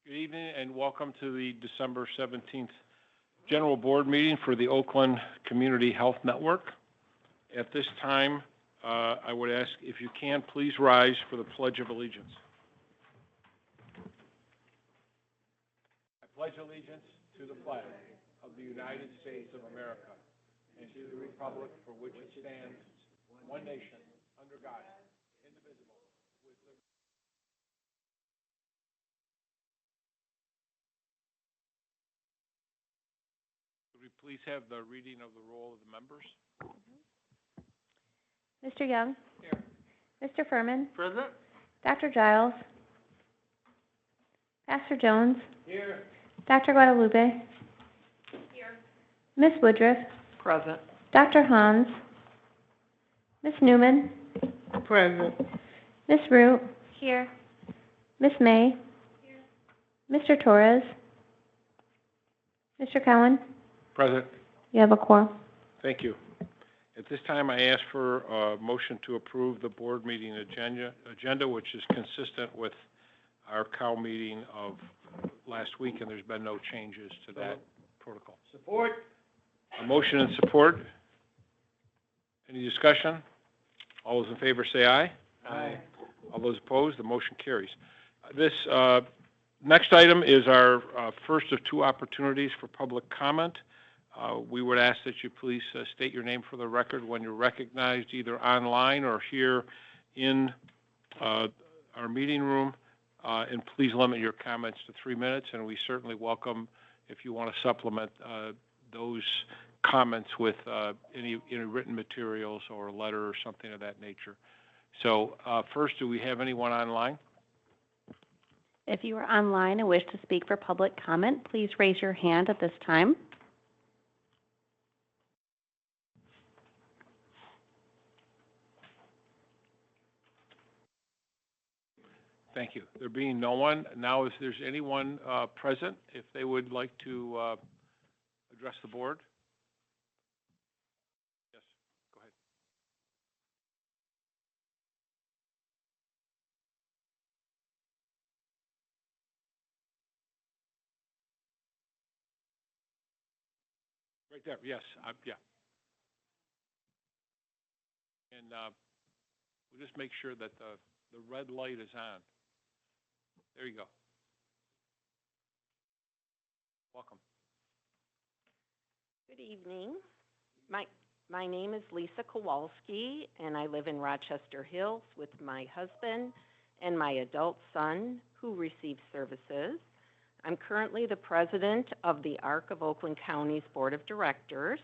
Good evening and welcome to the December 17th General Board meeting for the Oakland Community Health Network. At this time, I would ask if you can please rise for the Pledge of Allegiance. I pledge allegiance to the flag of the United States of America and to the republic for which it stands, one nation, under God, indivisible, with liberty. Could we please have the reading of the roll of the members? Mr. Young? Here. Mr. Furman? Present. Dr. Giles? Pastor Jones? Here. Dr. Guadalupe? Here. Ms. Woodruff? Present. Dr. Hans? Ms. Newman? Present. Ms. Root? Here. Ms. May? Here. Mr. Torres? Mr. Cowan? Present. You have a quorum. Thank you. At this time, I ask for a motion to approve the board meeting agenda, which is consistent with our COW meeting of last week, and there's been no changes to that protocol. Support. A motion and support. Any discussion? All those in favor say aye. Aye. All those opposed, the motion carries. This next item is our first of two opportunities for public comment. We would ask that you please state your name for the record when you're recognized, either online or here in our meeting room. And please limit your comments to 3 minutes, and we certainly welcome if you want to supplement those comments with any written materials or a letter or something of that nature. So first, do we have anyone online? If you are online and wish to speak for public comment, please raise your hand at this time. Thank you. There being no one, now if there's anyone present, if they would like to address the board. Yes, go ahead. Right there, yes, yeah. And we'll just make sure that the red light is on. There you go. Welcome. Good evening. My name is Lisa Kowalski, and I live in Rochester Hills with my husband and my adult son, who receives services. I'm currently the president of the ARC of Oakland County's Board of Directors,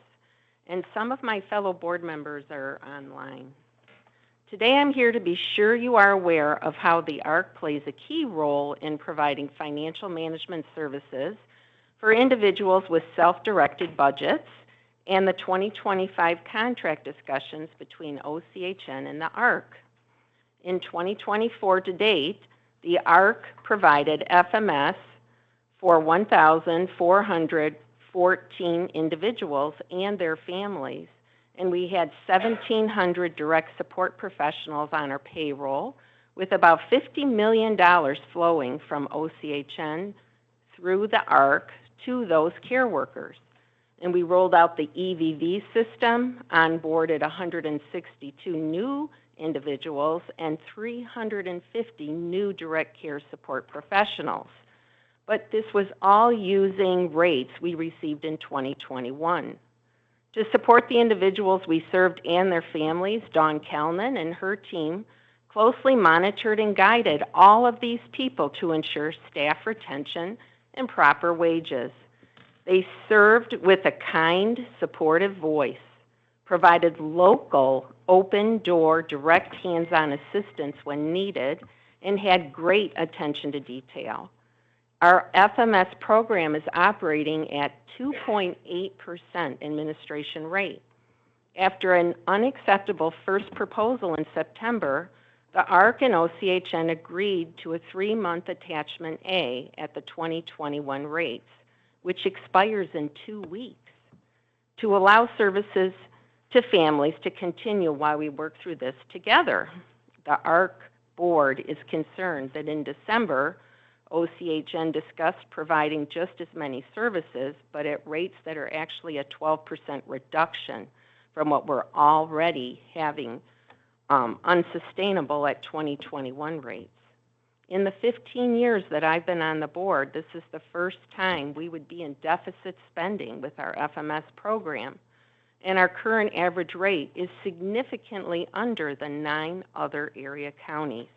and some of my fellow board members are online. Today I'm here to be sure you are aware of how the ARC plays a key role in providing financial management services for individuals with self-directed budgets and the 2025 contract discussions between OCHN and the ARC. In 2024 to date, the ARC provided FMS for 1,414 individuals and their families, and we had 1,700 direct support professionals on our payroll, with about $50 million flowing from OCHN through the ARC to those care workers. And we rolled out the EVV system, onboarded 162 new individuals and 350 new direct care support professionals. But this was all using rates we received in 2021. To support the individuals we served and their families, Dawn Kellnan and her team closely monitored and guided all of these people to ensure staff retention and proper wages. They served with a kind, supportive voice, provided local, open-door, direct hands-on assistance when needed, and had great attention to detail. Our FMS program is operating at 2.8% administration rate. After an unacceptable first proposal in September, the ARC and OCHN agreed to a 3-month attachment A at the 2021 rates, which expires in 2 weeks, to allow services to families to continue while we work through this together. The ARC board is concerned that in December, OCHN discussed providing just as many services, but at rates that are actually a 12% reduction from what we're already having unsustainable at 2021 rates. In the 15 years that I've been on the board, this is the first time we would be in deficit spending with our FMS program, and our current average rate is significantly under the 9 other area counties.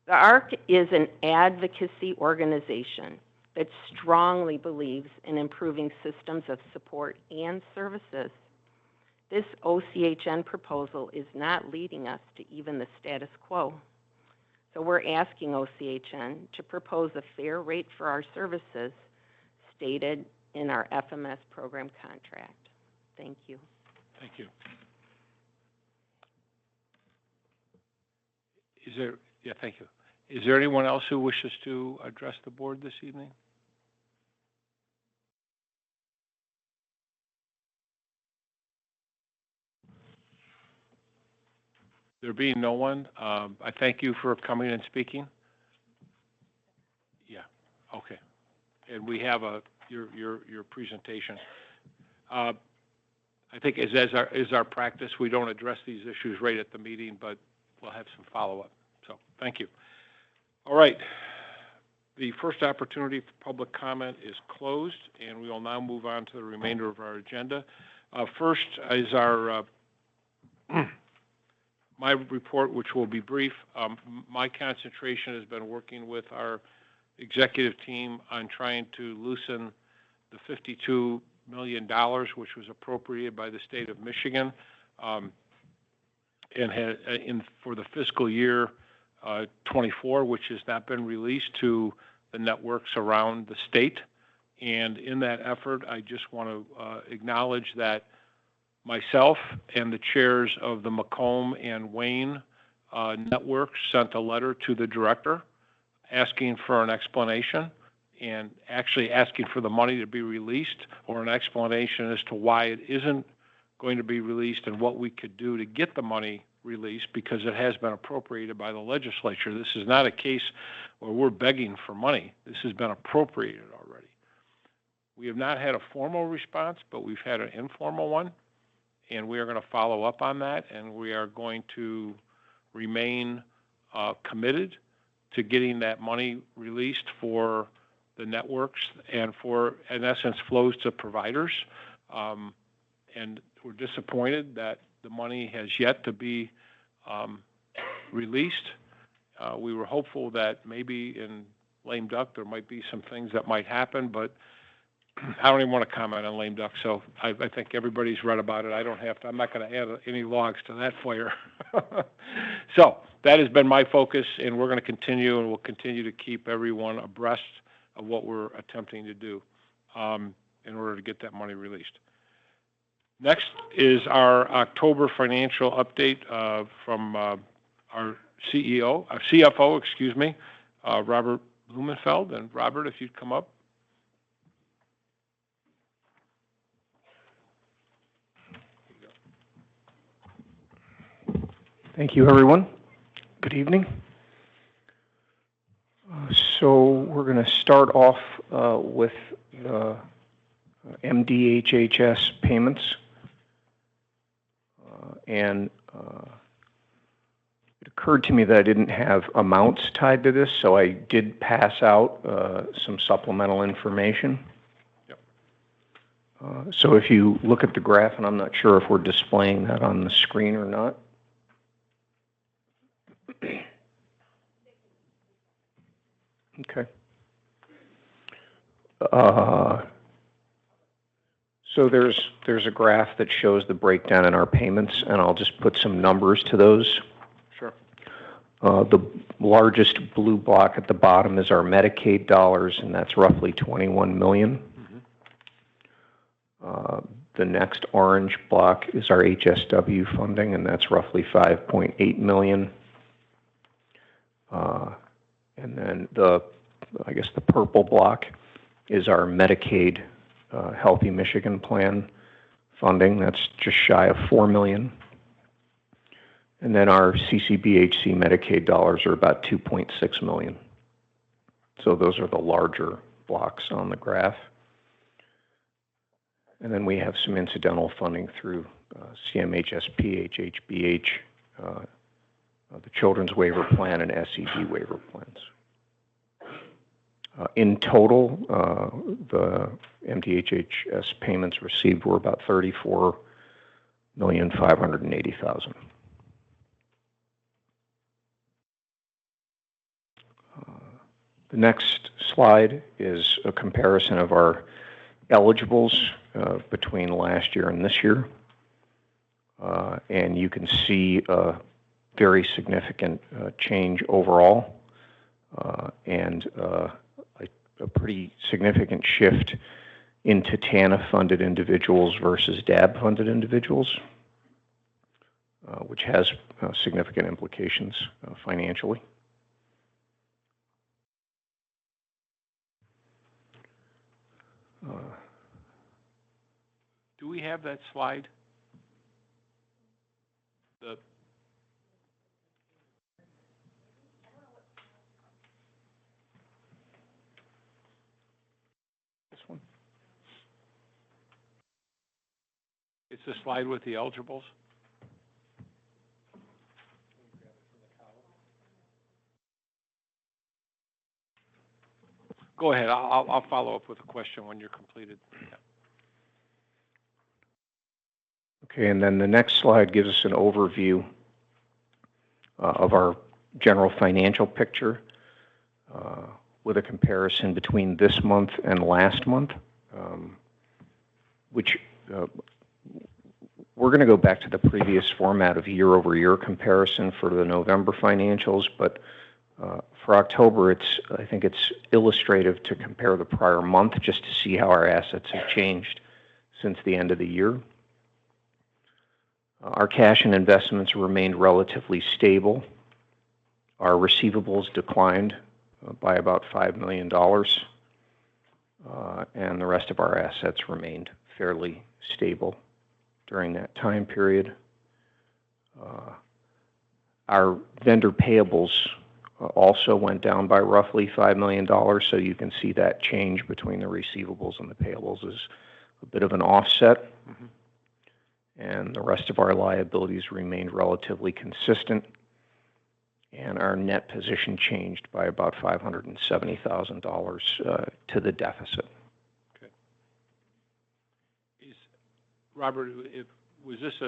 The ARC is an advocacy organization that strongly believes in improving systems of support and services. This OCHN proposal is not leading us to even the status quo. So we're asking OCHN to propose a fair rate for our services stated in our FMS program contract. Thank you. Thank you. Thank you. Is there anyone else who wishes to address the board this evening? There being no one, I thank you for coming and speaking. Yeah, okay. And we have your presentation. I think as our practice, we don't address these issues right at the meeting, but we'll have some follow-up. So thank you. All right. The first opportunity for public comment is closed, and we will now move on to the remainder of our agenda. First is our my report, which will be brief. My concentration has been working with our executive team on trying to loosen the $52 million, which was appropriated by the state of Michigan, and for the fiscal year 24, which has not been released to the networks around the state. And in that effort, I just want to acknowledge that myself and the chairs of the Macomb and Wayne networks sent a letter to the director asking for an explanation and actually asking for the money to be released, or an explanation as to why it isn't going to be released and what we could do to get the money released, because it has been appropriated by the legislature. This is not a case where we're begging for money. This has been appropriated already. We have not had a formal response, but we've had an informal one, and we are going to follow up on that, and we are going to remain committed to getting that money released for the networks and for, in essence, flows to providers. And we're disappointed that the money has yet to be released. We were hopeful that maybe in lame duck there might be some things that might happen, but I don't even want to comment on lame duck, so I think everybody's read about it. I don't have to. I'm not going to add any logs to that fire. So that has been my focus, and we're going to continue, and we'll continue to keep everyone abreast of what we're attempting to do in order to get that money released. Next is our October financial update from our CFO, excuse me, Robert Blumenfeld. And Robert, if you'd come up. Thank you, everyone. Good evening. So we're going to start off with the MDHHS payments. And it occurred to me that I didn't have amounts tied to this, so I did pass out some supplemental information. Yep. So if you look at the graph, and I'm not sure if we're displaying that on the screen or not. Okay. So there's a graph that shows the breakdown in our payments, and I'll just put some numbers to those. Sure. The largest blue block at the bottom is our Medicaid dollars, and that's roughly $21 million. Mm-hmm. The next orange block is our HSW funding, and that's roughly $5.8 million. And then the purple block is our Medicaid Healthy Michigan Plan funding. That's just shy of $4 million. And then our CCBHC Medicaid dollars are about $2.6 million. So those are the larger blocks on the graph. And then we have some incidental funding through CMHSP, HHBH, the Children's Waiver Plan, and SED waiver plans. In total, the MDHHS payments received were about $34,580,000. The next slide is a comparison of our eligibles between last year and this year. And you can see a very significant change overall and a pretty significant shift into TANF-funded individuals versus DAB-funded individuals, which has significant implications financially. Do we have that slide? This one? It's the slide with the eligibles? Go ahead. I'll follow up with a question when you're completed. Yeah. Okay, and then the next slide gives us an overview of our general financial picture with a comparison between this month and last month, which we're going to go back to the previous format of year-over-year comparison for the November financials, but for October, I think it's illustrative to compare the prior month just to see how our assets have changed since the end of the year. Our cash and investments remained relatively stable. Our receivables declined by about $5 million, and the rest of our assets remained fairly stable during that time period. Our vendor payables also went down by roughly $5 million, so you can see that change between the receivables and the payables is a bit of an offset. Mm-hmm. And the rest of our liabilities remained relatively consistent, and our net position changed by about $570,000 to the deficit. Okay. Robert, was this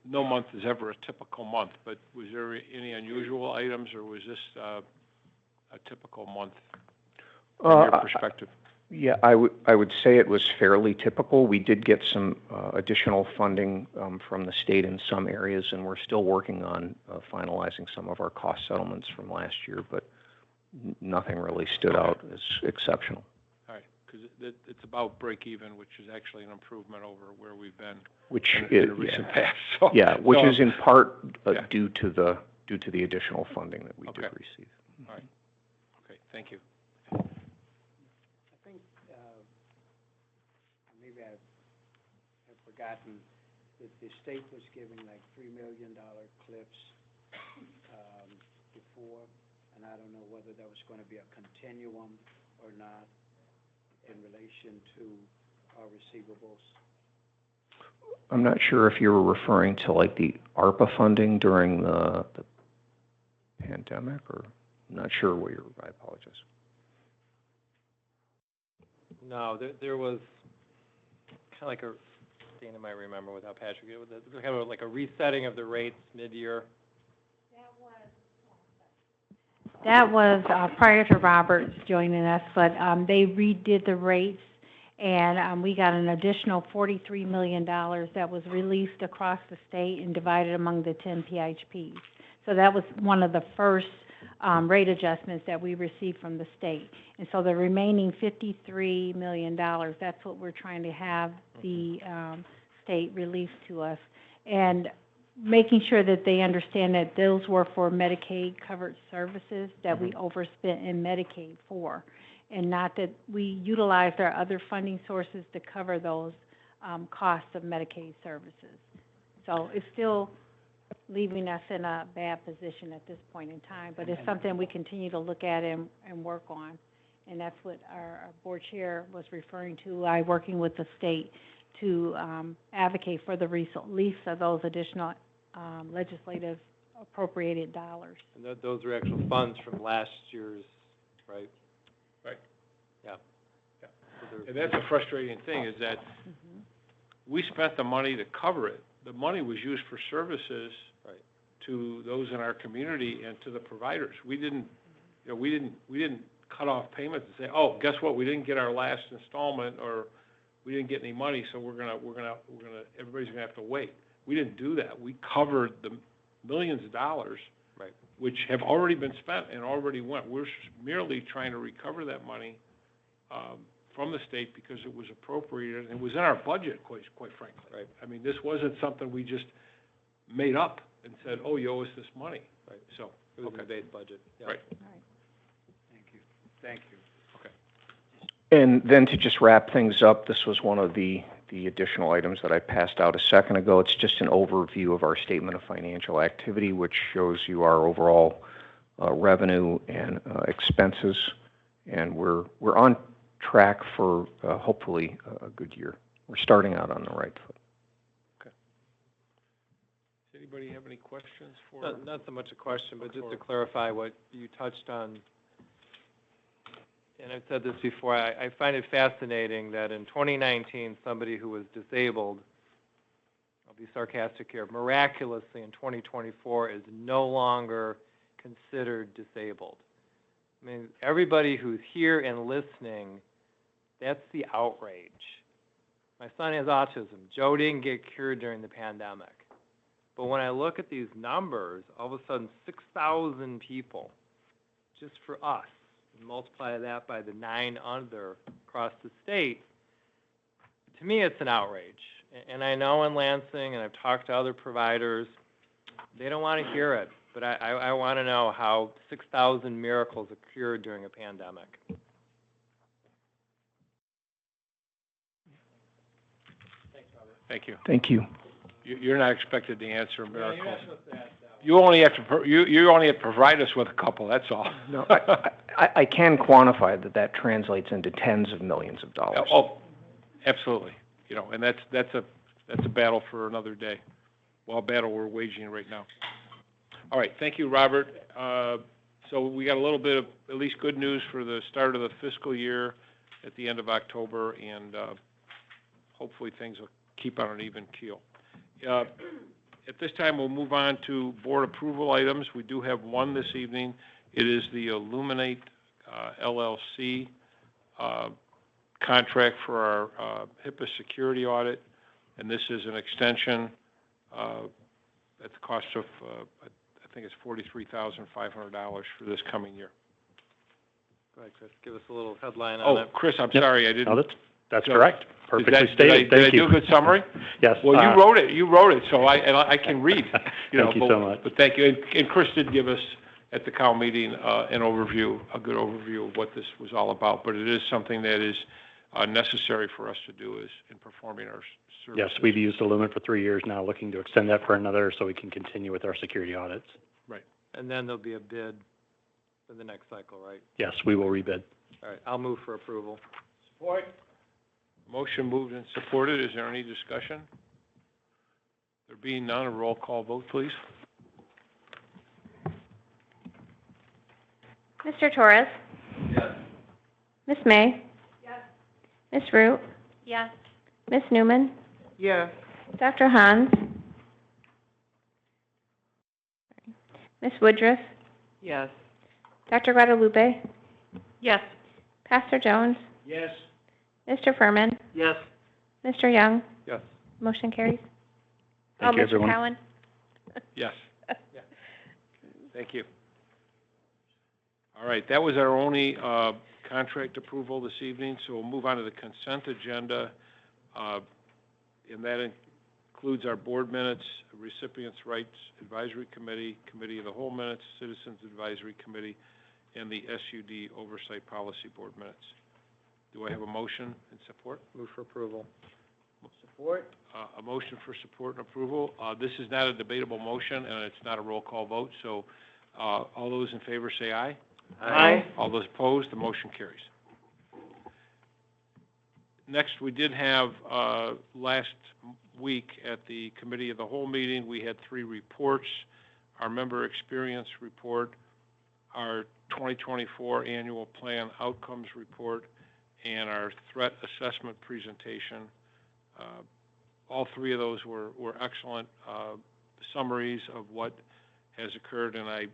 no month is ever a typical month, but was there any unusual items, or was this a typical month from your perspective? Yeah, I would say it was fairly typical. We did get some additional funding from the state in some areas, and we're still working on finalizing some of our cost settlements from last year, but nothing really stood out as exceptional. All right, because it's about break even, which is actually an improvement over where we've been in the recent past. So, which is in part due to the additional funding that we did receive. All right. Okay, thank you. Maybe I've forgotten that the state was giving like $3 million clips before, and I don't know whether that was going to be a continuum or not in relation to our receivables. I'm not sure if you were referring to like the ARPA funding during the pandemic, or I'm not sure what you're. I apologize. No, there was kind of like Dana might remember without Patrick, it was kind of like a resetting of the rates mid-year. That was prior to Robert joining us, but they redid the rates, and we got an additional $43 million that was released across the state and divided among the 10 PHPs. So that was one of the first rate adjustments that we received from the state. And so the remaining $53 million, that's what we're trying to have the state release to us. And making sure that they understand that those were for Medicaid covered services that we overspent in Medicaid for, and not that we utilized our other funding sources to cover those costs of Medicaid services. So it's still leaving us in a bad position at this point in time. But it's something we continue to look at and work on. And that's what our board chair was referring to, working with the state to advocate for the release of those additional legislative appropriated dollars. And those are actual funds from last year's, right? Right. Yeah. Yeah. So And that's a frustrating thing, is that we spent the money to cover it. The money was used for services Right. to those in our community and to the providers. We didn't cut off payments and say, oh, guess what, we didn't get our last installment, or we didn't get any money, so everybody's gonna have to wait. We didn't do that. We covered the millions of dollars, Right. which have already been spent and already went. We're merely trying to recover that money from the state because it was appropriated and it was in our budget, quite frankly. Right. I mean, this wasn't something we just made up and said, oh, you owe us this money. Right. So, It was in the okay. base budget. Yeah. Right. Thank you. And then to just wrap things up, this was one of the additional items that I passed out a second ago. It's just an overview of our statement of financial activity, which shows you our overall revenue and expenses, and we're on track for hopefully a good year. We're starting out on the right foot. Does anybody have any questions for? Not so much a question, but just to clarify what you touched on, and I've said this before, I find it fascinating that in 2019, somebody who was disabled, I'll be sarcastic here, miraculously in 2024 is no longer considered disabled. I mean, everybody who's here and listening, that's the outrage. My son has autism. Joe didn't get cured during the pandemic. But when I look at these numbers, all of a sudden 6,000 people, just for us, and multiply that by the 9 other across the state, to me it's an outrage. And I know in Lansing, and I've talked to other providers, they don't want to hear it. But I want to know how 6,000 miracles occurred during a pandemic. Thank you. Thank you. You're not expected to answer miracles. You only have to, you only have to provide us with a couple, that's all. No, I can quantify that translates into tens of millions of dollars. Oh, absolutely. You know, and that's a battle for another day. Well, a battle we're waging right now. All right, thank you, Robert. So we got a little bit of at least good news for the start of the fiscal year at the end of October, and hopefully things will keep on an even keel. At this time, we'll move on to board approval items. We do have one this evening. It is the Illuminate LLC contract for our HIPAA security audit, and this is an extension at the cost of, I think it's $43,500 for this coming year. Go ahead, Chris, give us a little headline on it. Oh, Chris, I'm sorry, I didn't. No, that's So, correct. Perfectly stated. Did I Thank do you. a good summary? Yes. Well, you wrote it, so I can read. Thank you so much. But thank you. And Chris did give us at the COW meeting a good overview of what this was all about. But it is something that is necessary for us to do in performing our services. Yes, we've used Illumina for 3 years now, looking to extend that for another so we can continue with our security audits. Right. And then there'll be a bid for the next cycle, right? Yes, we will rebid. All right, I'll move for approval. Support. Motion moved and supported. Is there any discussion? There being none, a roll call vote, please. Mr. Torres? Yes. Ms. May? Yes. Ms. Root? Yes. Ms. Newman? Yes. Dr. Hans? Ms. Woodruff? Yes. Dr. Guadalupe? Yes. Pastor Jones? Yes. Mr. Furman? Yes. Mr. Young? Yes. Motion carries. Thank you, Mr. everyone. Cowan? Yes. Thank you. All right, that was our only contract approval this evening, so we'll move on to the consent agenda. And that includes our board minutes, Recipients' Rights Advisory Committee, Committee of the Whole minutes, Citizens Advisory Committee, and the SUD Oversight Policy Board minutes. Do I have a motion in support? Move for approval. Support? A motion for support and approval. This is not a debatable motion, and it's not a roll call vote, so all those in favor say aye. Aye. All those opposed, the motion carries. Next, we did have, last week at the Committee of the Whole meeting, we had 3 reports: our member experience report, our 2024 annual plan outcomes report, and our threat assessment presentation. All 3 of those were excellent summaries of what has occurred, and I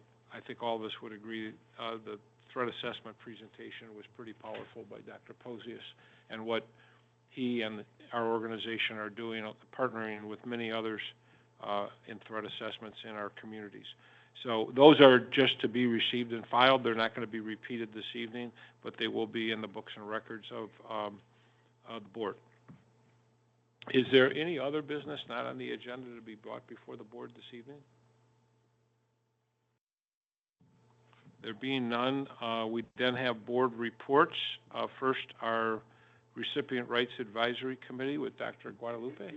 think all of us would agree the threat assessment presentation was pretty powerful by Dr. Posius, and what he and our organization are doing, partnering with many others in threat assessments in our communities. So those are just to be received and filed. They're not going to be repeated this evening, but they will be in the books and records of the board. Is there any other business not on the agenda to be brought before the board this evening? There being none, we then have board reports. First, our Recipient Rights Advisory Committee with Dr. Guadalupe.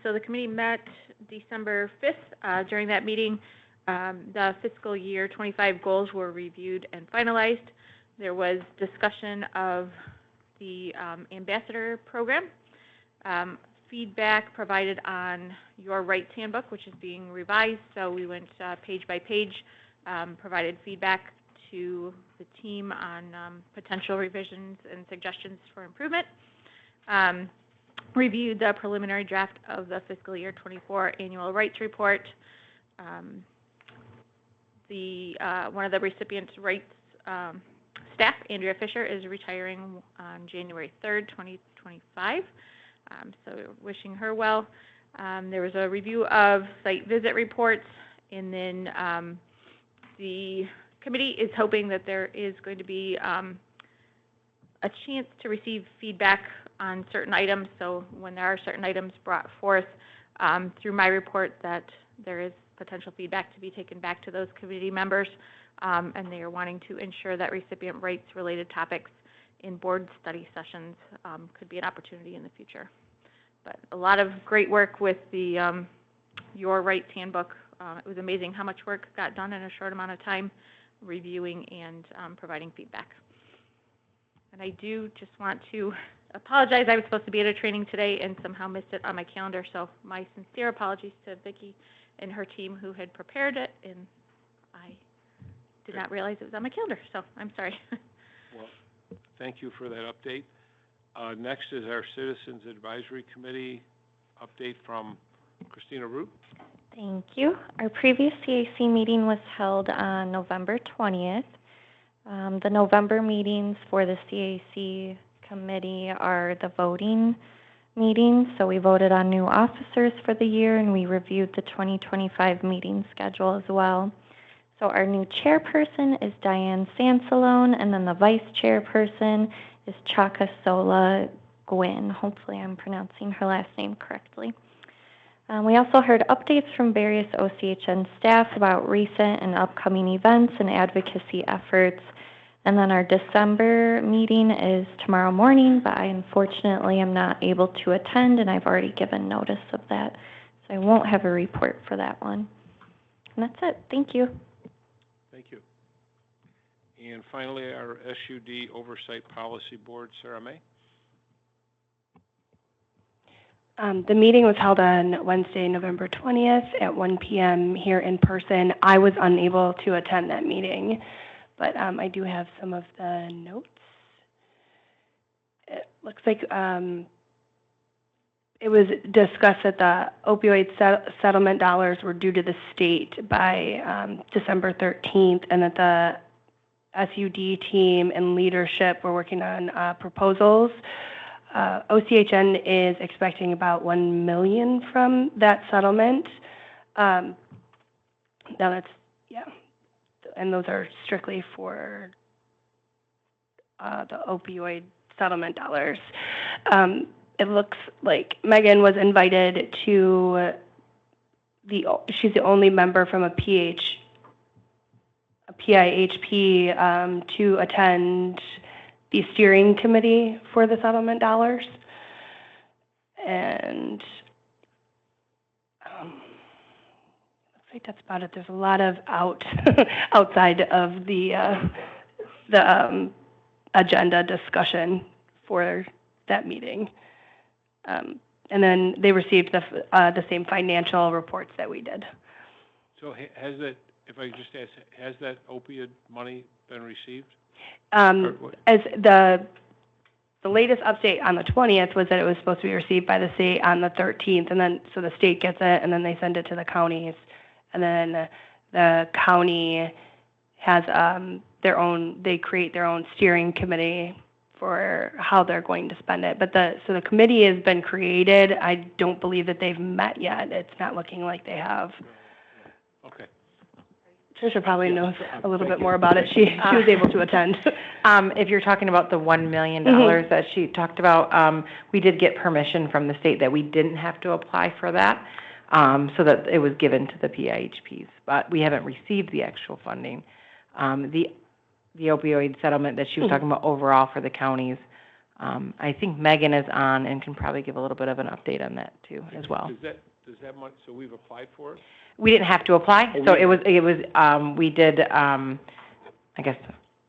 So the committee met December 5th. During that meeting, the fiscal year 25 goals were reviewed and finalized. There was discussion of the ambassador program, feedback provided on your rights handbook, which is being revised. So we went page by page, provided feedback to the team on potential revisions and suggestions for improvement. Reviewed the preliminary draft of the fiscal year 24 annual rights report. One of the recipient rights staff, Andrea Fisher, is retiring on January 3rd, 2025. So wishing her well. There was a review of site visit reports, and then the committee is hoping that there is going to be a chance to receive feedback on certain items. So when there are certain items brought forth through my report, that there is potential feedback to be taken back to those committee members, and they are wanting to ensure that recipient rights related topics in board study sessions could be an opportunity in the future. But a lot of great work with the Your Rights Handbook. It was amazing how much work got done in a short amount of time, reviewing and providing feedback. And I do just want to apologize. I was supposed to be at a training today and somehow missed it on my calendar. So my sincere apologies to Vicki and her team who had prepared it, and I did not realize it was on my calendar. So I'm sorry. Well, thank you for that update. Next is our Citizens Advisory Committee update from Christina Root. Thank you. Our previous CAC meeting was held on November 20th. The November meetings for the CAC committee are the voting meetings. So we voted on new officers for the year, and we reviewed the 2025 meeting schedule as well. So our new chairperson is Diane Sansalone, and then the vice chairperson is Chakasola Gwynn. Hopefully I'm pronouncing her last name correctly. We also heard updates from various OCHN staff about recent and upcoming events and advocacy efforts. And then our December meeting is tomorrow morning, but I unfortunately am not able to attend, and I've already given notice of that. So I won't have a report for that one. And that's it. Thank you. Thank you. And finally, our SUD Oversight Policy Board, Sarah May. The meeting was held on Wednesday, November 20th at 1 p.m. here in person. I was unable to attend that meeting, but I do have some of the notes. It looks like it was discussed that the opioid settlement dollars were due to the state by December 13th, and that the SUD team and leadership were working on proposals. OCHN is expecting about $1 million from that settlement. Now that's, yeah, and those are strictly for the opioid settlement dollars. It looks like Megan was invited to she's the only member from a PIHP to attend the steering committee for the settlement dollars. And looks like that's about it. There's a lot of outside of the agenda discussion for that meeting. And then they received the same financial reports that we did. So has that, if I just ask, has that opioid money been received? As the latest update on the 20th was that it was supposed to be received by the state on the 13th, and then so the state gets it, and then they send it to the counties, and then the county has they create their own steering committee for how they're going to spend it. But so the committee has been created. I don't believe that they've met yet. It's not looking like they have. Okay. Tricia probably knows a little bit more about it. She was able to attend. If you're talking about the $1 million that she talked about, we did get permission from the state that we didn't have to apply for that, so that it was given to the PIHPs. But we haven't received the actual funding. The opioid settlement that she was talking about overall for the counties, I think Megan is on and can probably give a little bit of an update on that too as well. Does that money, so we've applied for it? We didn't have to apply, so it was, we did, I guess,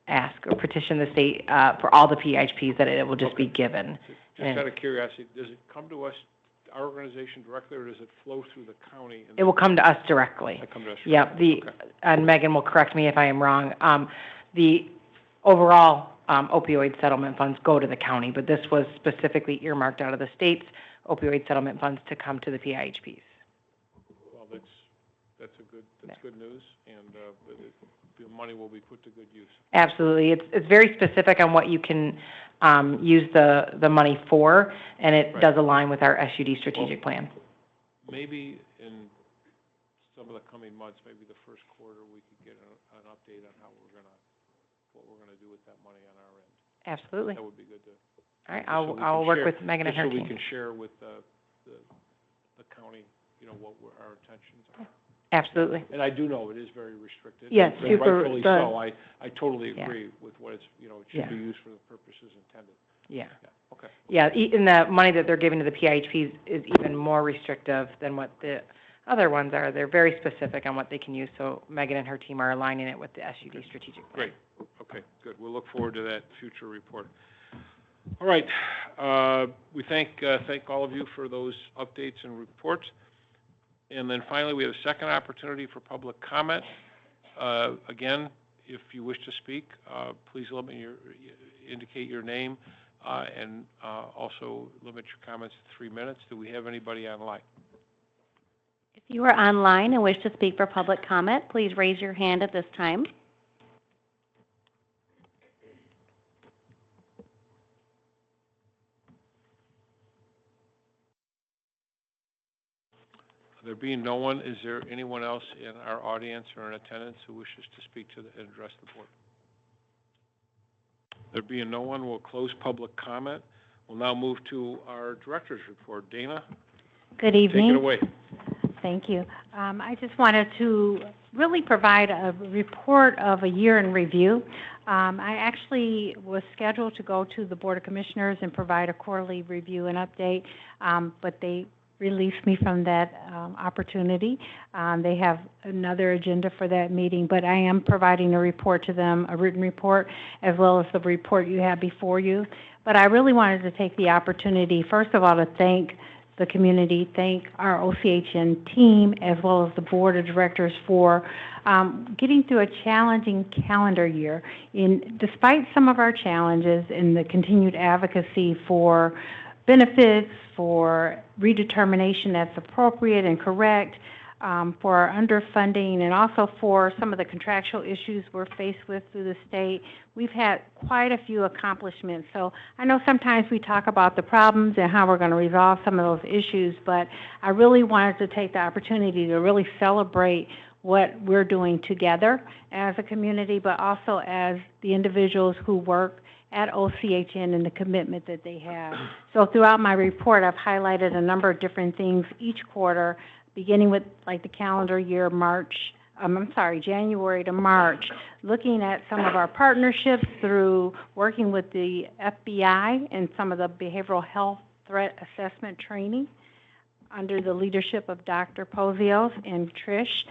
ask or petition the state, for all the PHPs that it will just be given. Just out of curiosity, does it come to us, our organization directly, or does it flow through the county? It will come to us directly. It come to us Yep, directly. and Megan will correct me if I am wrong. The overall, opioid settlement funds go to the county, but this was specifically earmarked out of the state's opioid settlement funds to come to the PIHPs. Well, that's good news, and the money will be put to good use. Absolutely. It's very specific on what you can use the money for, and it does align with our SUD strategic plan. Maybe in some of the coming months, maybe the first quarter, we could get an update on what we're gonna do with that money on our end. Absolutely. That would be good to. All right, so I'll work with Megan and her So team. we can share with the county, what our intentions are. Absolutely. And I do know it is very restricted. Yes, and rightfully so. I totally agree with what it's, it should be used for the purposes intended. Yeah. Okay. Yeah, and the money that they're giving to the PIHPs is even more restrictive than what the other ones are. They're very specific on what they can use, so Megan and her team are aligning it with the SUD strategic plan. Great. Okay, good. We'll look forward to that future report. All right. We thank all of you for those updates and reports. And then finally, we have a second opportunity for public comment. Again, if you wish to speak, please indicate your name, and also limit your comments to 3 minutes. Do we have anybody online? If you are online and wish to speak for public comment, please raise your hand at this time. There being no one, is there anyone else in our audience or in attendance who wishes to speak to and address the board? There being no one, we'll close public comment. We'll now move to our director's report. Dana? Good evening. Take it away. Thank you. I just wanted to really provide a report of a year in review. I actually was scheduled to go to the Board of Commissioners and provide a quarterly review and update, but they released me from that opportunity. They have another agenda for that meeting, but I am providing a report to them, a written report, as well as the report you have before you. But I really wanted to take the opportunity, first of all, to thank the community, thank our OCHN team, as well as the Board of Directors for getting through a challenging calendar year. Despite some of our challenges in the continued advocacy for benefits, for redetermination that's appropriate and correct, for our underfunding, and also for some of the contractual issues we're faced with through the state, we've had quite a few accomplishments. So I know sometimes we talk about the problems and how we're going to resolve some of those issues, but I really wanted to take the opportunity to really celebrate what we're doing together as a community, but also as the individuals who work at OCHN and the commitment that they have. So throughout my report, I've highlighted a number of different things each quarter, beginning with like the calendar year January to March, looking at some of our partnerships through working with the FBI and some of the behavioral health Threat Assessment Training under the leadership of Dr. Pozios and Trish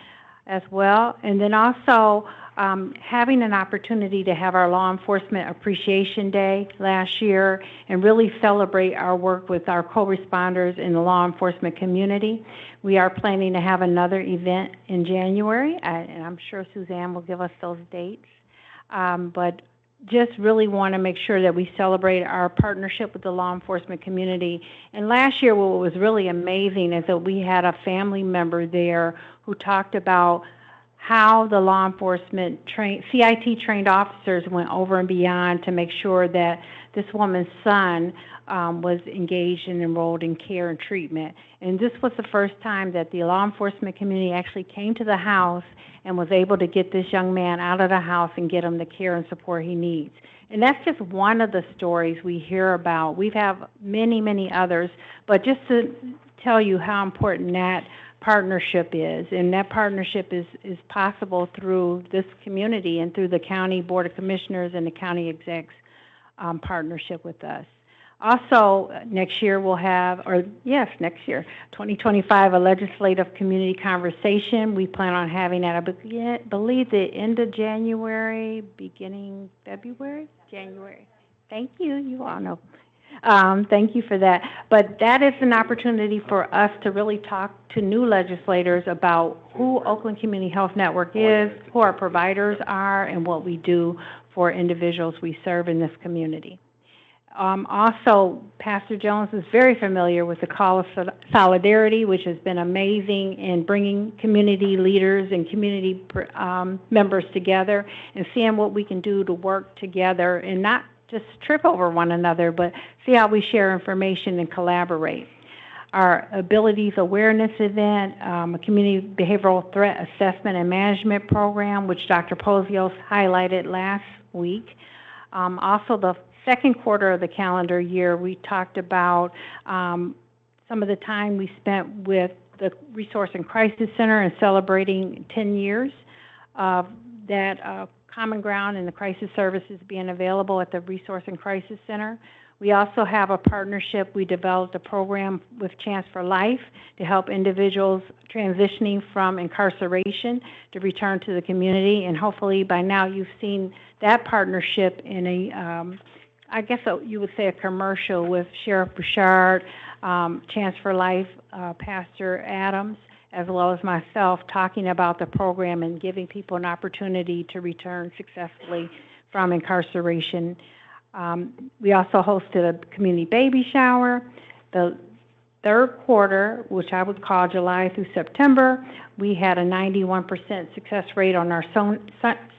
as well. And then also having an opportunity to have our Law Enforcement Appreciation Day last year and really celebrate our work with our co-responders in the law enforcement community. We are planning to have another event in January, and I'm sure Suzanne will give us those dates. But just really want to make sure that we celebrate our partnership with the law enforcement community. And last year, what was really amazing is that we had a family member there who talked about how the law enforcement CIT trained officers went over and beyond to make sure that this woman's son was engaged and enrolled in care and treatment. And this was the first time that the law enforcement community actually came to the house and was able to get this young man out of the house and get him the care and support he needs. And that's just one of the stories we hear about. We have many, many others, but just to tell you how important that partnership is, and that partnership is possible through this community and through the County Board of Commissioners and the county execs partnership with us. Also, next year we'll have, next year, 2025, a legislative community conversation. We plan on having that, I believe, the end of January, beginning February? January. Thank you. You all know. Thank you for that. But that is an opportunity for us to really talk to new legislators about who Oakland Community Health Network is, who our providers are, and what we do for individuals we serve in this community. Also, Pastor Jones is very familiar with the Call of Solidarity, which has been amazing in bringing community leaders and community members together and seeing what we can do to work together and not just trip over one another, but see how we share information and collaborate. Our Abilities Awareness event, a community behavioral threat assessment and management program, which Dr. Pozios highlighted last week. Also, the second quarter of the calendar year, we talked about some of the time we spent with the Resource and Crisis Center and celebrating 10 years of that Common Ground and the crisis services being available at the Resource and Crisis Center. We also have a partnership. We developed a program with Chance for Life to help individuals transitioning from incarceration to return to the community. And hopefully by now you've seen that partnership in a I guess you would say a commercial with Sheriff Bouchard, Chance for Life, Pastor Adams, as well as myself, talking about the program and giving people an opportunity to return successfully from incarceration. We also hosted a community baby shower. The third quarter, which I would call July through September, we had a 91% success rate on our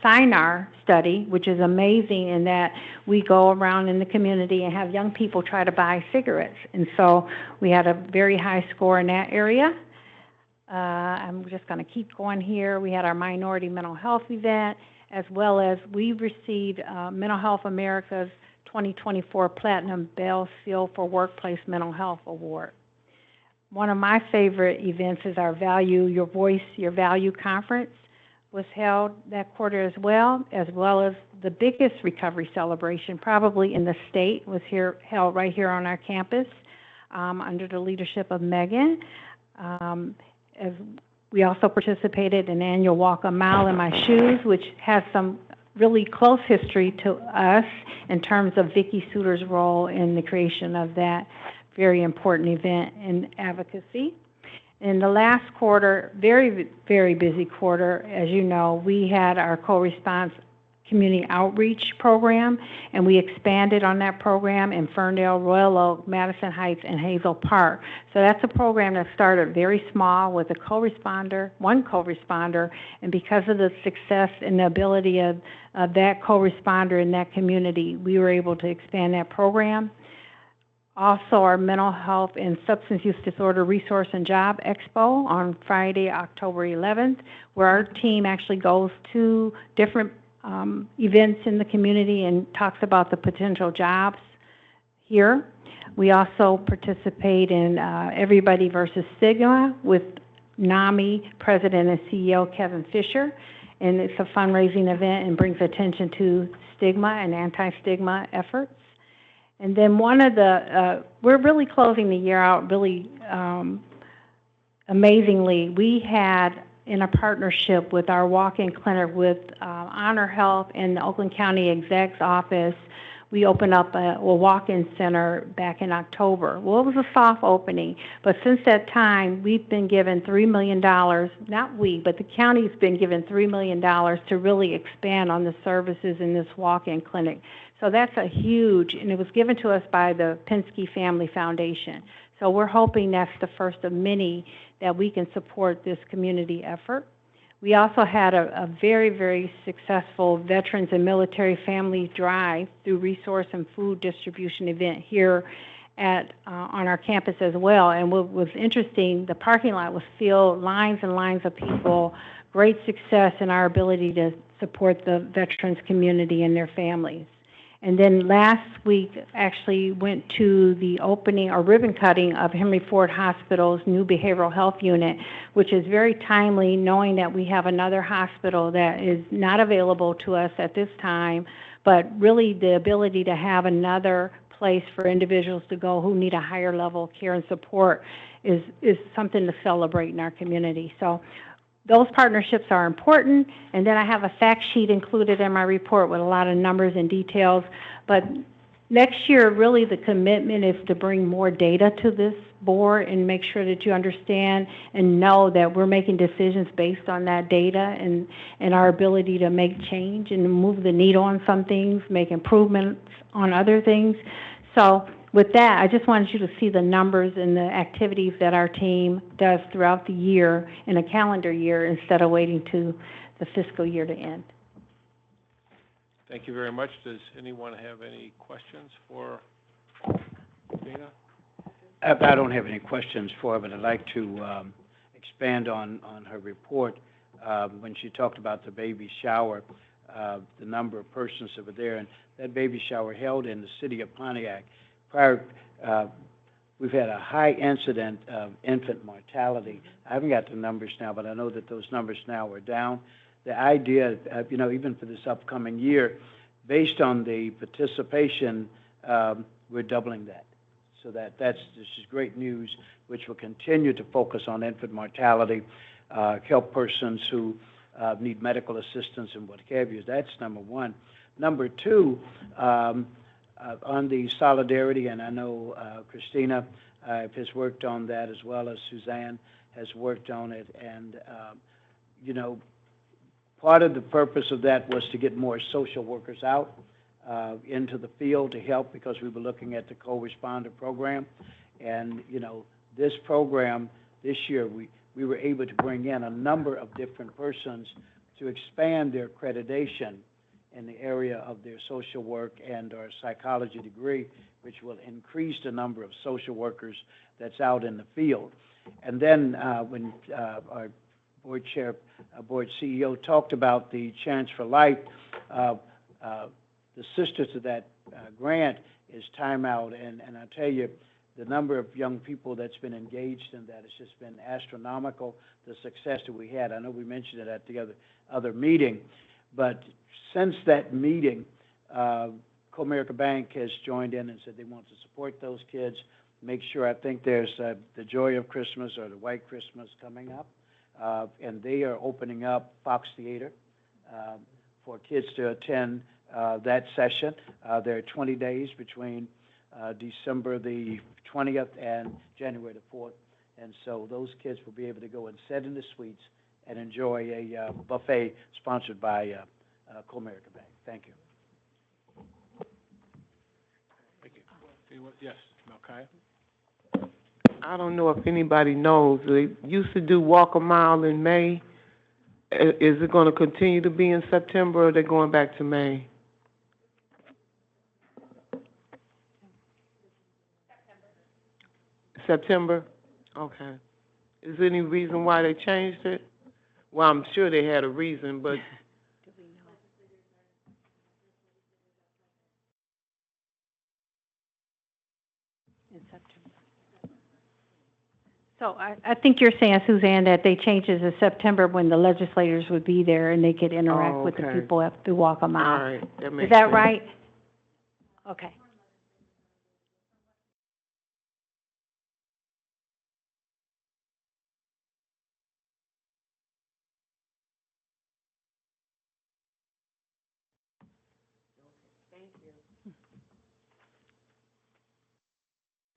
SINAR study, which is amazing in that we go around in the community and have young people try to buy cigarettes. And so we had a very high score in that area. I'm just going to keep going here. We had our Minority Mental Health event, as well as we received Mental Health America's 2024 Platinum Bell Seal for Workplace Mental Health Award. One of my favorite events is our Value Your Voice, Your Value conference was held that quarter as well as the biggest recovery celebration probably in the state was held right here on our campus under the leadership of Megan. As we also participated in the annual Walk a Mile in My Shoes, which has some really close history to us in terms of Vicki Suter's role in the creation of that very important event in advocacy. In the last quarter, very, very busy quarter, as you know, we had our co-response community outreach program, and we expanded on that program in Ferndale, Royal Oak, Madison Heights, and Hazel Park. So that's a program that started very small with one co-responder, and because of the success and the ability of that co-responder in that community, we were able to expand that program. Also, our Mental Health and Substance Use Disorder Resource and Job Expo on Friday, October 11th, where our team actually goes to different events in the community and talks about the potential jobs here. We also participate in Everybody versus Stigma with NAMI President and CEO Kevin Fisher, and it's a fundraising event and brings attention to stigma and anti-stigma efforts. And then one of the, we're really closing the year out really amazingly. We had, in a partnership with our walk-in clinic with Honor Health and the Oakland County Exec's office, we opened up a walk-in center back in October. Well, it was a soft opening, but since that time, we've been given $3 million, not we, but the county's been given $3 million to really expand on the services in this walk-in clinic. So that's a huge, and it was given to us by the Penske Family Foundation. So we're hoping that's the first of many that we can support this community effort. We also had a very, very successful Veterans and Military Families Drive through resource and food distribution event here at on our campus as well. And what was interesting, the parking lot was filled, lines and lines of people, great success in our ability to support the veterans community and their families. And then last week, actually went to the opening or ribbon cutting of Henry Ford Hospital's new behavioral health unit, which is very timely, knowing that we have another hospital that is not available to us at this time, but really the ability to have another place for individuals to go who need a higher level of care and support is something to celebrate in our community. So those partnerships are important, and then I have a fact sheet included in my report with a lot of numbers and details. But next year, really the commitment is to bring more data to this board and make sure that you understand and know that we're making decisions based on that data and our ability to make change and move the needle on some things, make improvements on other things. So with that, I just wanted you to see the numbers and the activities that our team does throughout the year in a calendar year instead of waiting to the fiscal year to end. Thank you very much. Does anyone have any questions for Dana? I don't have any questions for her, but I'd like to expand on her report. When she talked about the baby shower, the number of persons that were there, and that baby shower held in the city of Pontiac. Prior, we've had a high incident of infant mortality. I haven't got the numbers now, but I know that those numbers now are down. The idea, even for this upcoming year, based on the participation, we're doubling that. So this is great news, which will continue to focus on infant mortality, help persons who need medical assistance and what have you. That's number one. Number two, on the solidarity, and I know Christina has worked on that as well as Suzanne has worked on it. And, part of the purpose of that was to get more social workers out into the field to help, because we were looking at the co-responder program. And, this program this year, we were able to bring in a number of different persons to expand their accreditation in the area of their social work and our psychology degree, which will increase the number of social workers that's out in the field. And then when our board CEO talked about the Chance for Life, the sister to that grant is Time Out, and I tell you, the number of young people that's been engaged in that has just been astronomical, the success that we had. I know we mentioned it at the other meeting, but since that meeting, Comerica Bank has joined in and said they want to support those kids, make sure, I think there's the Joy of Christmas or the White Christmas coming up, and they are opening up Fox Theater for kids to attend that session. There are 20 days between December the 20th and January the 4th, and so those kids will be able to go and sit in the suites and enjoy a buffet sponsored by Comerica Bank. Thank you. Thank you. Anyone? Yes, Malkia? I don't know if anybody knows. They used to do Walk a Mile in May. Is it going to continue to be in September, or are they going back to May? September? Okay. Is there any reason why they changed it? Well, I'm sure they had a reason, but... In September. So I think you're saying, Suzanne, that they changed it to September when the legislators would be there and they could interact with the people to walk a mile. All right. That makes Is that sense. right? Okay.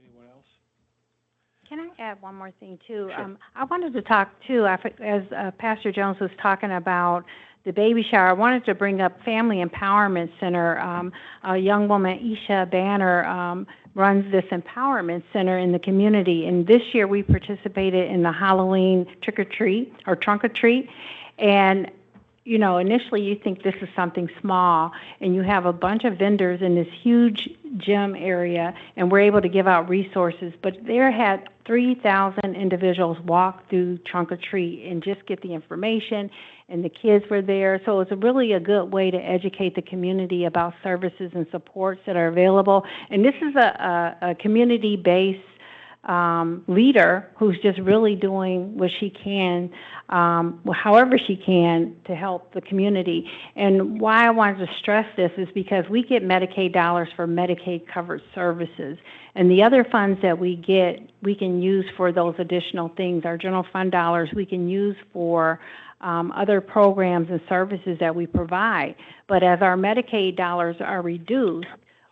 Anyone else? Can I add one more thing, too? Sure. I wanted to talk, too, as Pastor Jones was talking about the baby shower, I wanted to bring up Family Empowerment Center. A young woman, Isha Banner, runs this empowerment center in the community. And this year we participated in the Halloween trick-or-treat, or trunk-or-treat. And you know, initially you think this is something small, and you have a bunch of vendors in this huge gym area, and we're able to give out resources. But there had 3,000 individuals walk through trunk or treat and just get the information, and the kids were there. So it's really a good way to educate the community about services and supports that are available. And this is a community-based leader who's just really doing what she can, however she can, to help the community. And why I wanted to stress this is because we get Medicaid dollars for Medicaid covered services, and the other funds that we get, we can use for those additional things. Our general fund dollars we can use for other programs and services that we provide. But as our Medicaid dollars are reduced,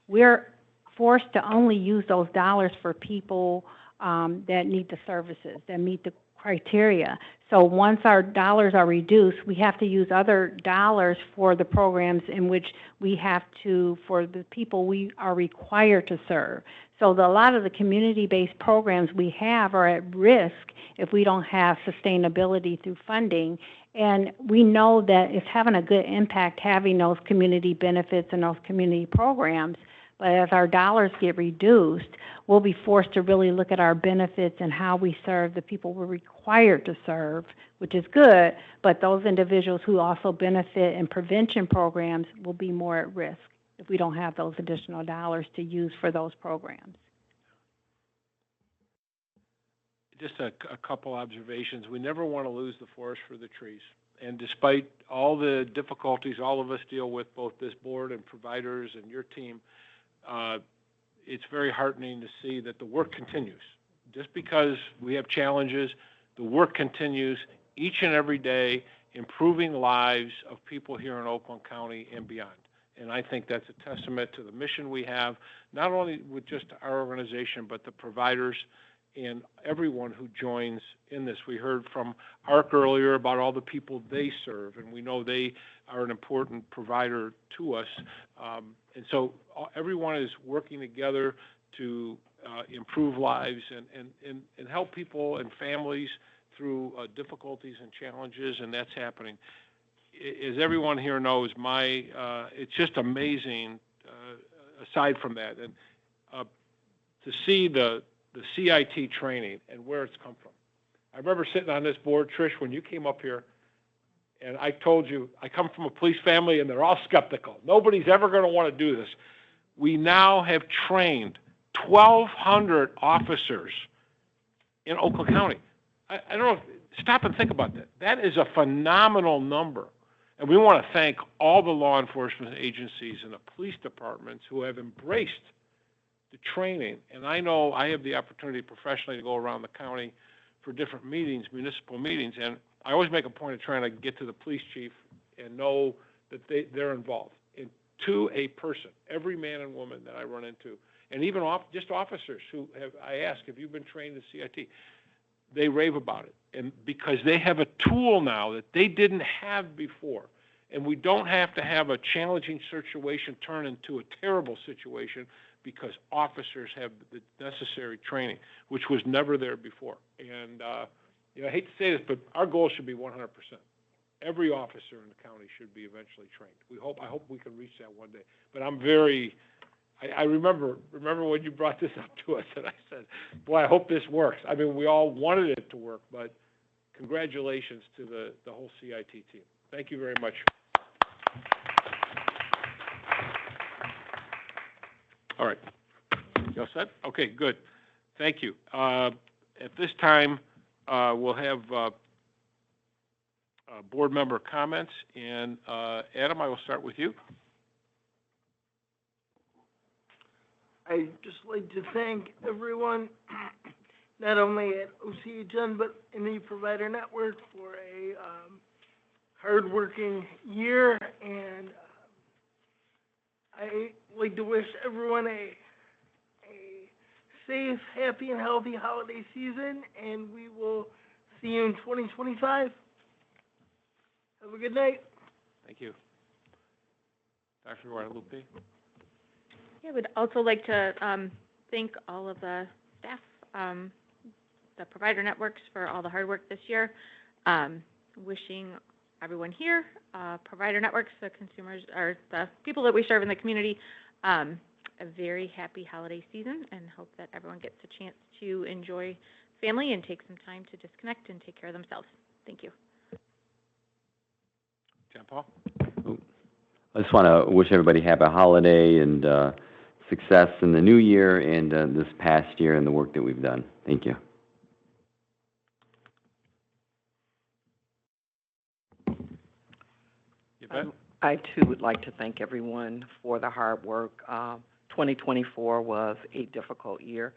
we're forced to only use those dollars for people that need the services, that meet the criteria. So once our dollars are reduced, we have to use other dollars for the programs in which we have to, for the people we are required to serve. So a lot of the community-based programs we have are at risk if we don't have sustainability through funding. And we know that it's having a good impact having those community benefits and those community programs. But as our dollars get reduced, we'll be forced to really look at our benefits and how we serve the people we're required to serve, which is good, but those individuals who also benefit in prevention programs will be more at risk if we don't have those additional dollars to use for those programs. Just a couple observations. We never want to lose the forest for the trees. And despite all the difficulties all of us deal with, both this board and providers and your team, it's very heartening to see that the work continues. Just because we have challenges, the work continues each and every day, improving the lives of people here in Oakland County and beyond. And I think that's a testament to the mission we have, not only with just our organization, but the providers and everyone who joins in this. We heard from ARC earlier about all the people they serve, and we know they are an important provider to us. And so everyone is working together to improve lives and help people and families through difficulties and challenges, and that's happening. As everyone here knows, it's just amazing, aside from that, and to see the CIT training and where it's come from. I remember sitting on this board, Trish, when you came up here, and I told you, I come from a police family, and they're all skeptical. Nobody's ever going to want to do this. We now have trained 1,200 officers in Oakland County. I don't know, stop and think about that. That is a phenomenal number. And we want to thank all the law enforcement agencies and the police departments who have embraced the training. And I know I have the opportunity professionally to go around the county for different meetings, municipal meetings, and I always make a point of trying to get to the police chief and know that they're involved. And to a person, every man and woman that I run into, and even just officers who I ask, have you been trained in CIT? They rave about it. And because they have a tool now that they didn't have before. And we don't have to have a challenging situation turn into a terrible situation because officers have the necessary training, which was never there before. And I hate to say this, but our goal should be 100%. Every officer in the county should be eventually trained. I hope we can reach that one day. But I remember when you brought this up to us, and I said, boy, I hope this works. I mean, we all wanted it to work, but congratulations to the whole CIT team. Thank you very much. All right. You all set? Okay, good. Thank you. At this time, we'll have board member comments. And Adam, I will start with you. I'd just like to thank everyone, not only at OCHN, but in the provider network for a hard-working year. And I like to wish everyone a safe, happy, and healthy holiday season, and we will see you in 2025. Have a good night. Thank you. Dr. Guadalupe? Yeah, I would also like to thank all of the staff, the provider networks for all the hard work this year. Wishing everyone here, provider networks, the consumers, or the people that we serve in the community, a very happy holiday season, and hope that everyone gets a chance to enjoy family and take some time to disconnect and take care of themselves. Thank you. John Paul? I just want to wish everybody happy holiday and success in the new year and this past year and the work that we've done. Thank you. I too would like to thank everyone for the hard work. 2024 was a difficult year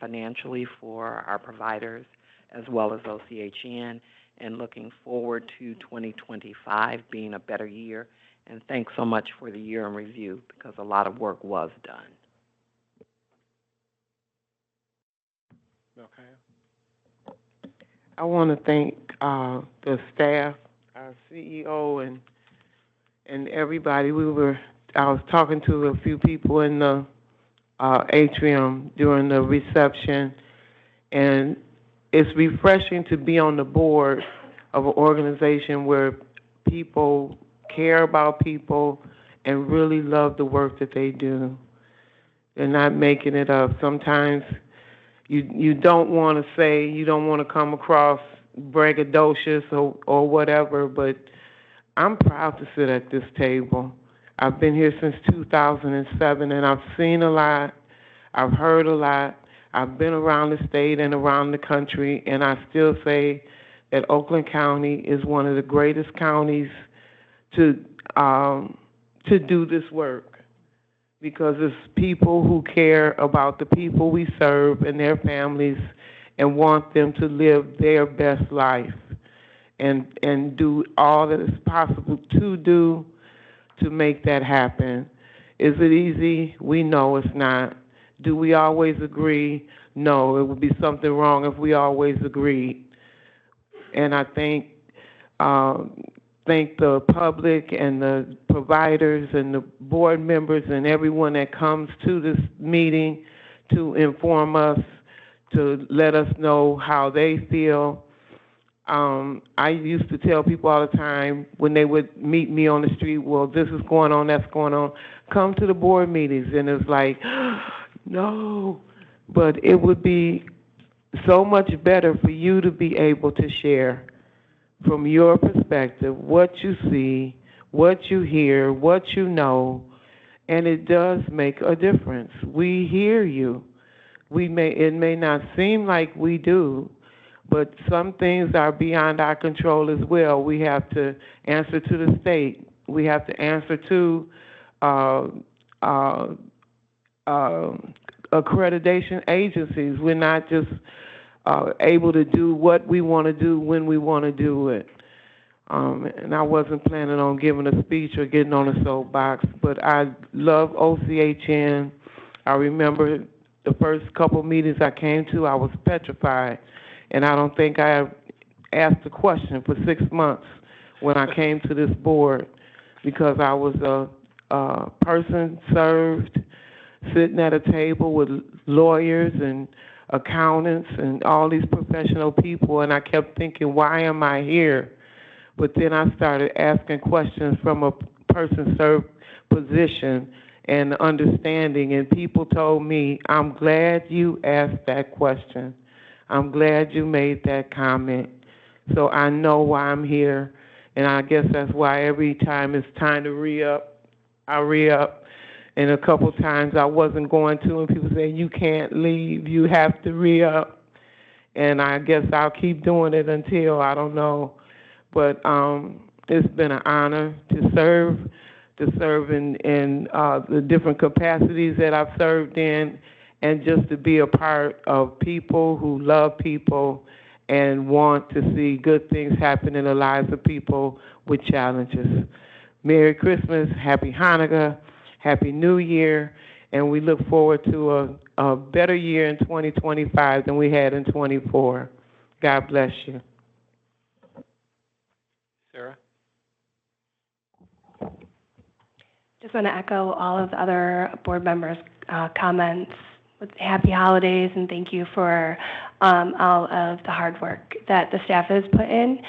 financially for our providers as well as OCHN, and looking forward to 2025 being a better year. And thanks so much for the year in review, because a lot of work was done. Okay. I want to thank the staff, our CEO, and everybody. I was talking to a few people in the atrium during the reception, and it's refreshing to be on the board of an organization where people care about people and really love the work that they do. They're not making it up. Sometimes you don't want to say, you don't want to come across braggadocious or whatever, but I'm proud to sit at this table. I've been here since 2007, and I've seen a lot. I've heard a lot. I've been around the state and around the country, and I still say that Oakland County is one of the greatest counties to do this work, because it's people who care about the people we serve and their families and want them to live their best life and do all that is possible to make that happen. Is it easy? We know it's not. Do we always agree? No, it would be something wrong if we always agreed. And I thank the public and the providers and the board members and everyone that comes to this meeting to inform us, to let us know how they feel. I used to tell people all the time when they would meet me on the street, well, this is going on, that's going on. Come to the board meetings. And it's like, no. But it would be so much better for you to be able to share from your perspective what you see, what you hear, what you know, and it does make a difference. We hear you. It may not seem like we do, but some things are beyond our control as well. We have to answer to the state. We have to answer to accreditation agencies. We're not just able to do what we want to do when we want to do it. And I wasn't planning on giving a speech or getting on a soapbox, but I love OCHN. I remember the first couple meetings I came to, I was petrified. And I don't think I asked a question for 6 months when I came to this board, because I was a person served, sitting at a table with lawyers and accountants and all these professional people, and I kept thinking, why am I here? But then I started asking questions from a person served position and understanding, and people told me, I'm glad you asked that question. I'm glad you made that comment. So I know why I'm here, and I guess that's why every time it's time to re-up, I re-up. And a couple times I wasn't going to, and people say, you can't leave, you have to re-up. And I guess I'll keep doing it until, I don't know. But it's been an honor to serve in the different capacities that I've served in, and just to be a part of people who love people and want to see good things happen in the lives of people with challenges. Merry Christmas, Happy Hanukkah, Happy New Year, and we look forward to a better year in 2025 than we had in '24. God bless you. Sarah? Just want to echo all of the other board members' comments with happy holidays and thank you for all of the hard work that the staff has put in.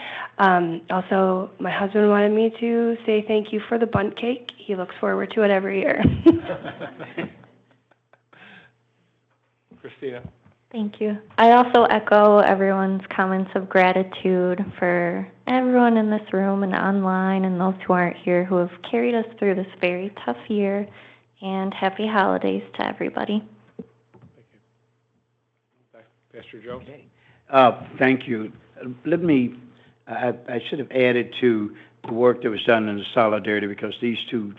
Also, my husband wanted me to say thank you for the bundt cake. He looks forward to it every year. Christina? Thank you. I also echo everyone's comments of gratitude for everyone in this room and online and those who aren't here who have carried us through this very tough year, and happy holidays to everybody. Thank you. Pastor Joe? Okay. Thank you. Let me, I should have added to the work that was done in the Solidarity, because these two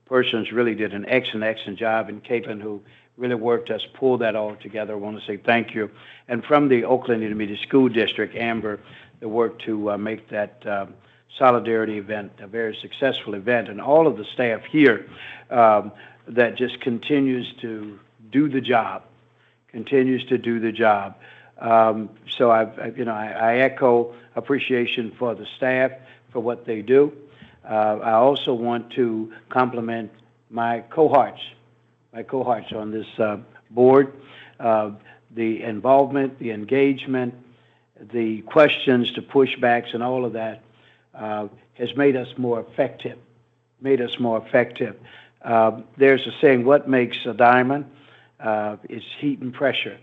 persons really did an excellent job, and Caitlin, who really worked us pull that all together. I want to say thank you. And from the Oakland Intermediate School District, Amber, the work to make that Solidarity event a very successful event, and all of the staff here that just continues to do the job, So I echo appreciation for the staff for what they do. I also want to compliment my cohorts on this board. The involvement, the engagement, the questions, the pushbacks, and all of that has made us more effective. There's a saying, what makes a diamond? It's heat and pressure.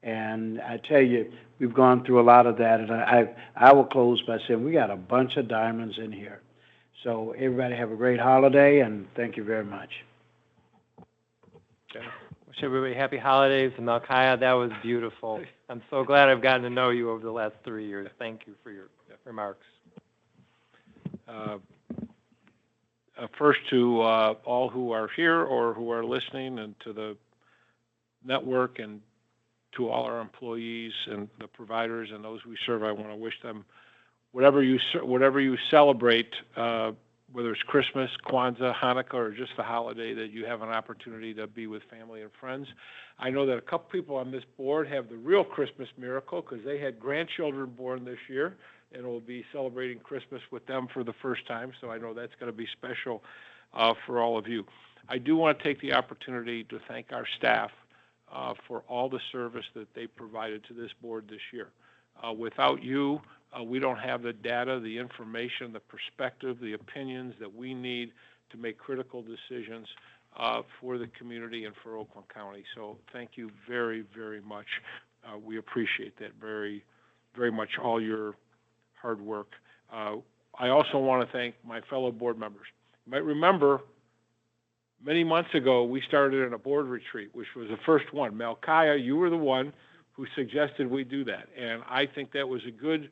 And I tell you, we've gone through a lot of that, and I will close by saying we got a bunch of diamonds in here. So everybody have a great holiday, and thank you very much. Wish everybody happy holidays, and Malkiah, that was beautiful. I'm so glad I've gotten to know you over the last 3 years. Thank you for your remarks. First to all who are here or who are listening, and to the network, and to all our employees and the providers and those we serve, I want to wish them whatever you celebrate, whether it's Christmas, Kwanzaa, Hanukkah, or just the holiday, that you have an opportunity to be with family and friends. I know that a couple people on this board have the real Christmas miracle, because they had grandchildren born this year, and we'll be celebrating Christmas with them for the first time, so I know that's going to be special for all of you. I do want to take the opportunity to thank our staff for all the service that they provided to this board this year. Without you, we don't have the data, the information, the perspective, the opinions that we need to make critical decisions for the community and for Oakland County. So thank you very, very much. We appreciate that very, very much, all your hard work. I also want to thank my fellow board members. You might remember many months ago, we started in a board retreat, which was the first one. Malkiah, you were the one who suggested we do that, and I think that was a good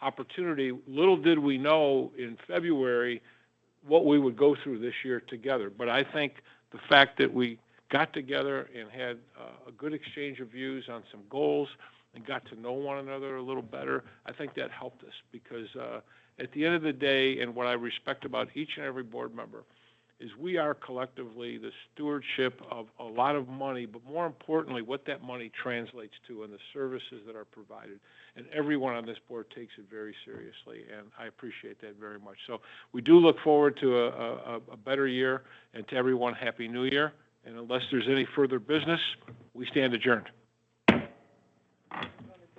opportunity. Little did we know in February what we would go through this year together, but I think the fact that we got together and had a good exchange of views on some goals and got to know one another a little better, I think that helped us, because at the end of the day, and what I respect about each and every board member, is we are collectively the stewardship of a lot of money, but more importantly, what that money translates to and the services that are provided. And everyone on this board takes it very seriously, and I appreciate that very much. So we do look forward to a better year, and to everyone, Happy New Year. And unless there's any further business, we stand adjourned.